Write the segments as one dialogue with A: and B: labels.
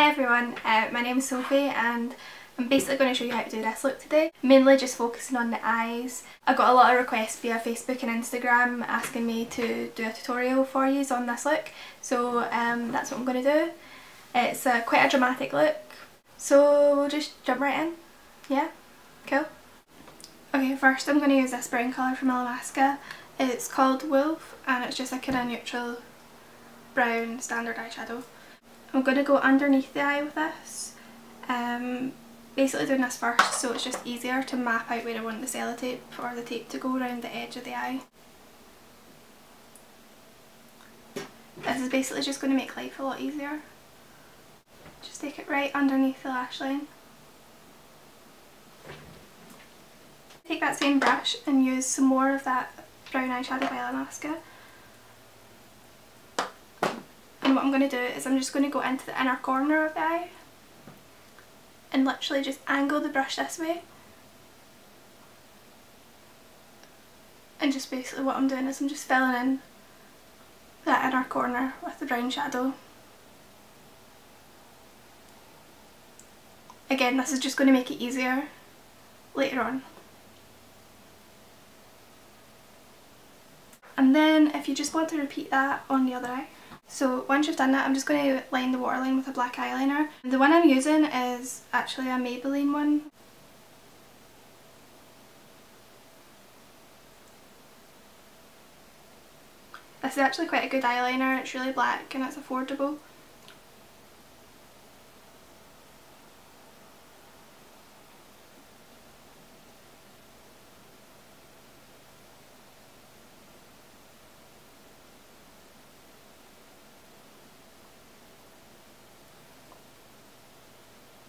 A: Hi everyone, my name is Sophie and I'm basically going to show you how to do this look today. Mainly just focusing on the eyes. I got a lot of requests via Facebook and Instagram asking me to do a tutorial for you on this look, so that's what I'm going to do. It's quite a dramatic look, so we'll just jump right in. Yeah? Cool. Okay, first I'm going to use this brown colour from Alaska. It's called Wolf and it's just a kind of neutral brown standard eyeshadow. I'm going to go underneath the eye with this. Basically doing this first so it's just easier to map out where I want the sellotape or the tape to go around the edge of the eye. This is basically just going to make life a lot easier. Just take it right underneath the lash line. Take that same brush and use some more of that brown eyeshadow by Alaska. And what I'm going to do is I'm just going to go into the inner corner of the eye and literally just angle the brush this way. And just basically what I'm doing is I'm just filling in that inner corner with the brown shadow. Again, this is just going to make it easier later on. And then if you just want to repeat that on the other eye. So once you've done that, I'm just going to line the waterline with a black eyeliner. The one I'm using is actually a Maybelline one. This is actually quite a good eyeliner, it's really black and it's affordable.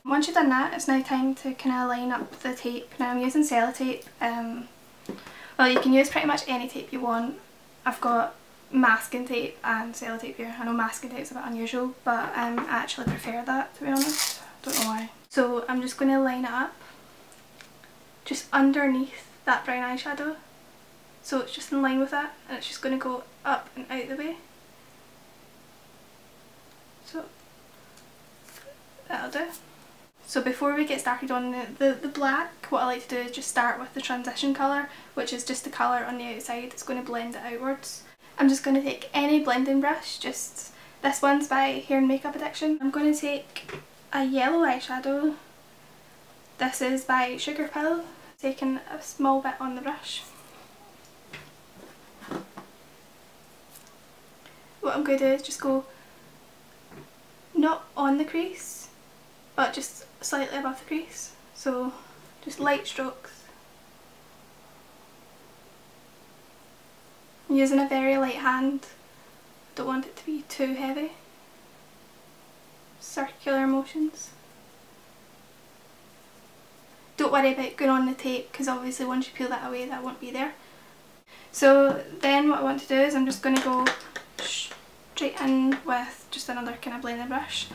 A: Once you've done that, it's now time to kind of line up the tape. Now I'm using sellotape. Well, you can use pretty much any tape you want. I've got masking tape and sellotape here. I know masking tape's a bit unusual, but I actually prefer that, to be honest. Don't know why. So I'm just going to line it up just underneath that brown eyeshadow. So it's just in line with that and it's just going to go up and out the way. So that'll do. So before we get started on the black, what I like to do is just start with the transition colour, which is just the colour on the outside. It's going to blend it outwards. I'm just going to take any blending brush, just this one's by Hair and Makeup Addiction. I'm going to take a yellow eyeshadow. This is by Sugar Pill, taking a small bit on the brush. What I'm going to do is just go not on the crease, but just slightly above the crease, so just light strokes. I'm using a very light hand, don't want it to be too heavy. Circular motions. Don't worry about going on the tape because obviously once you peel that away that won't be there. So then what I want to do is I'm just going to go straight in with just another kind of blending brush.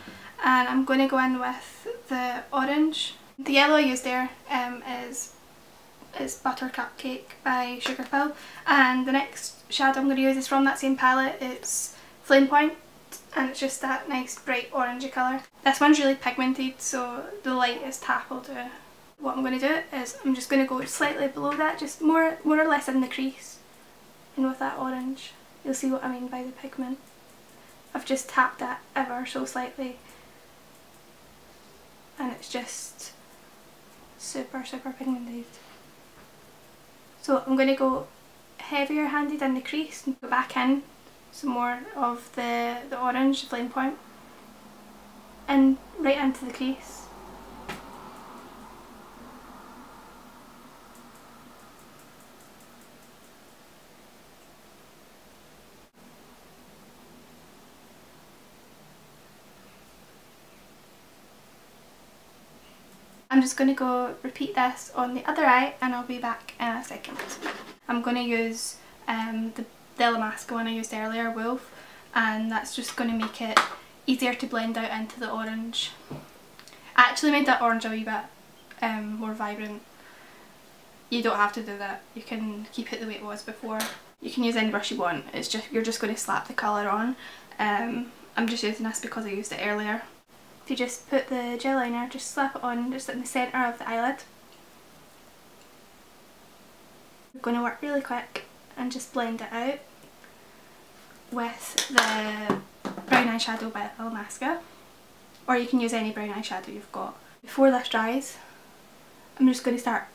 A: And I'm going to go in with the orange. The yellow I used there is Butter Cupcake by Sugar Pill, and the next shadow I'm going to use is from that same palette. It's Flame Point and it's just that nice bright orangey colour. This one's really pigmented so the light is tap will do. What I'm going to do is I'm just going to go slightly below that, just more or less in the crease, and with that orange you'll see what I mean by the pigment. I've just tapped that ever so slightly and it's just super pigmented. So I'm going to go heavier handed in the crease and go back in some more of the orange Flame Point and right into the crease. I'm just going to go repeat this on the other eye and I'll be back in a second. I'm going to use the Alaska one I used earlier, Wolf, and that's just going to make it easier to blend out into the orange. I actually made that orange a wee bit more vibrant. You don't have to do that, you can keep it the way it was before. You can use any brush you want, you're just going to slap the colour on. I'm just using this because I used it earlier. If you just put the gel liner, just slap it on just in the centre of the eyelid. I'm going to work really quick and just blend it out with the brown eyeshadow by Alaska, or you can use any brown eyeshadow you've got. Before this dries, I'm just going to start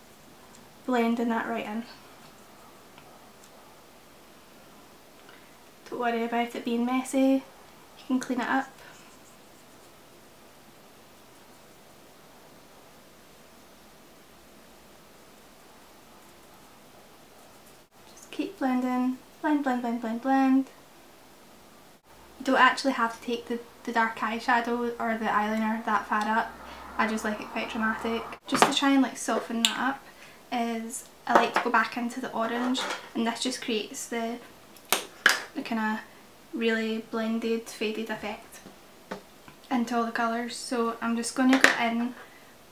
A: blending that right in. Don't worry about it being messy, you can clean it up. Just keep blending, blend, blend, blend, blend, blend. You don't actually have to take the dark eyeshadow or the eyeliner that far up. I just like it quite dramatic. Just to try and like soften that up is I like to go back into the orange, and this just creates the kind of really blended, faded effect into all the colours. So I'm just going to go in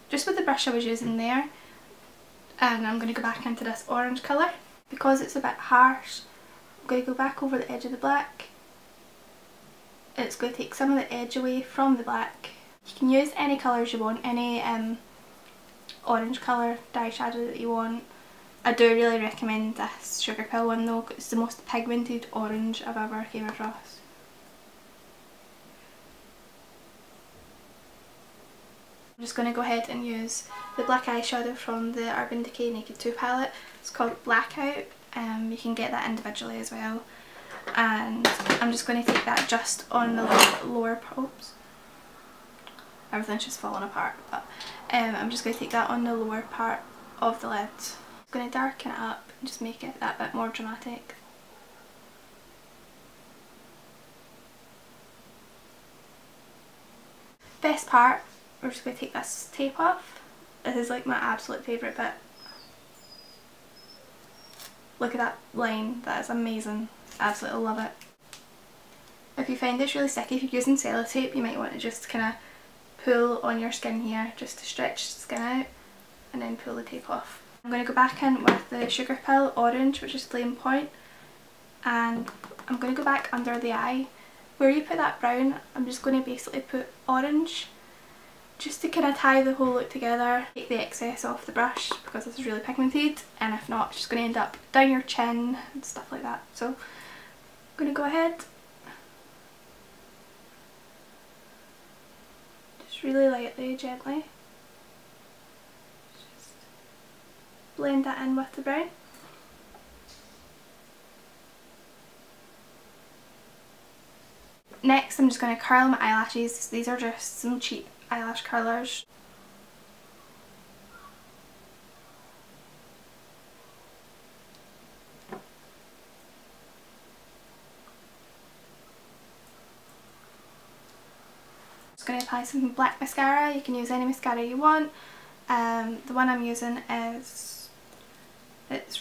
A: just with the brush I was using there, and I'm going to go back into this orange colour. Because it's a bit harsh, I'm going to go back over the edge of the black. It's going to take some of the edge away from the black. You can use any colours you want, any orange colour dye shadow that you want. I do really recommend this Sugar Pill one though, 'cause it's the most pigmented orange I've ever came across. I'm just going to go ahead and use the black eyeshadow from the Urban Decay Naked 2 palette. It's called Blackout. You can get that individually as well. And I'm just going to take that just on the lower part. Oops. Everything's just falling apart. But I'm just going to take that on the lower part of the lid. I'm going to darken it up and just make it that bit more dramatic. Best part, we're just going to take this tape off. This is like my absolute favourite bit. Look at that line, that is amazing. Absolutely love it. If you find this really sticky, if you're using sellotape, you might want to just kind of pull on your skin here just to stretch the skin out and then pull the tape off. I'm going to go back in with the Sugar Pill Orange, which is Flame Point, and I'm going to go back under the eye. Where you put that brown, I'm just going to basically put orange just to kind of tie the whole look together. Take the excess off the brush because this is really pigmented, and if not, it's just going to end up down your chin and stuff like that. So I'm going to go ahead, just really lightly, gently, just blend that in with the brown. Next I'm just going to curl my eyelashes. These are just some cheap eyelash curlers. Just going to apply some black mascara. You can use any mascara you want. The one I'm using is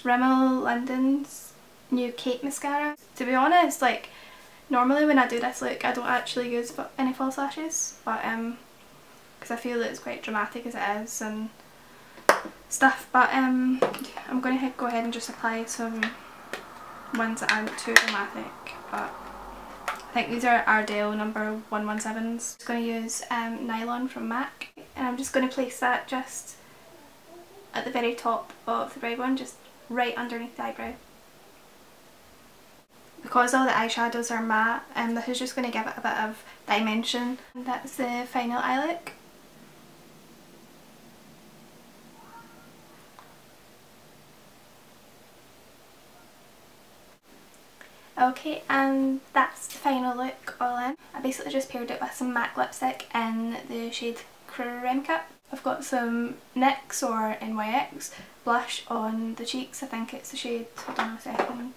A: Rimmel London's new Cape mascara. To be honest, like normally when I do this look I don't actually use any false lashes, but because I feel that it's quite dramatic as it is and stuff, but I'm going to go ahead and just apply some ones that aren't too dramatic, but I think these are Ardell number 117s. I'm just going to use Nylon from MAC, and I'm just going to place that just at the very top of the brow bone, just right underneath the eyebrow. Because all the eyeshadows are matte, this is just going to give it a bit of dimension. And that's the final eye look. Okay, and that's the final look all in. I basically just paired it with some MAC lipstick in the shade Creme Cup. I've got some NYX or NYX blush on the cheeks. I think it's the shade, hold on a second,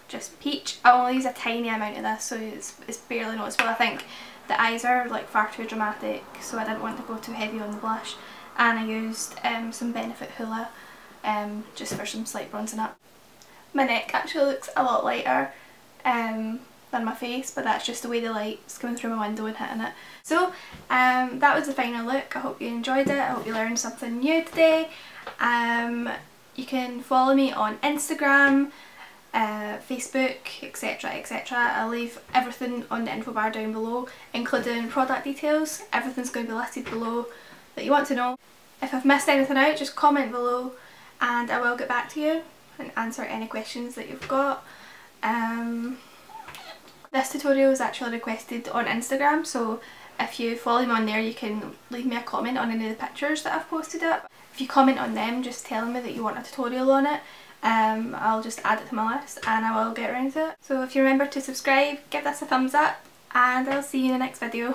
A: just peach. I only use a tiny amount of this, so it's barely noticeable. I think the eyes are like far too dramatic, so I didn't want to go too heavy on the blush. And I used some Benefit Hoola just for some slight bronzing up. My neck actually looks a lot lighter than my face, but that's just the way the light's coming through my window and hitting it. So that was the final look. I hope you enjoyed it. I hope you learned something new today. You can follow me on Instagram Facebook, etc, etc. I'll leave everything on the info bar down below, including product details. Everything's going to be listed below that you want to know. If I've missed anything out, just comment below and I will get back to you and answer any questions that you've got. This tutorial is actually requested on Instagram, so if you follow me on there you can leave me a comment on any of the pictures that I've posted up. If you comment on them just telling me that you want a tutorial on it, I'll just add it to my list and I will get around to it. So if you remember to subscribe, give this a thumbs up, and I'll see you in the next video.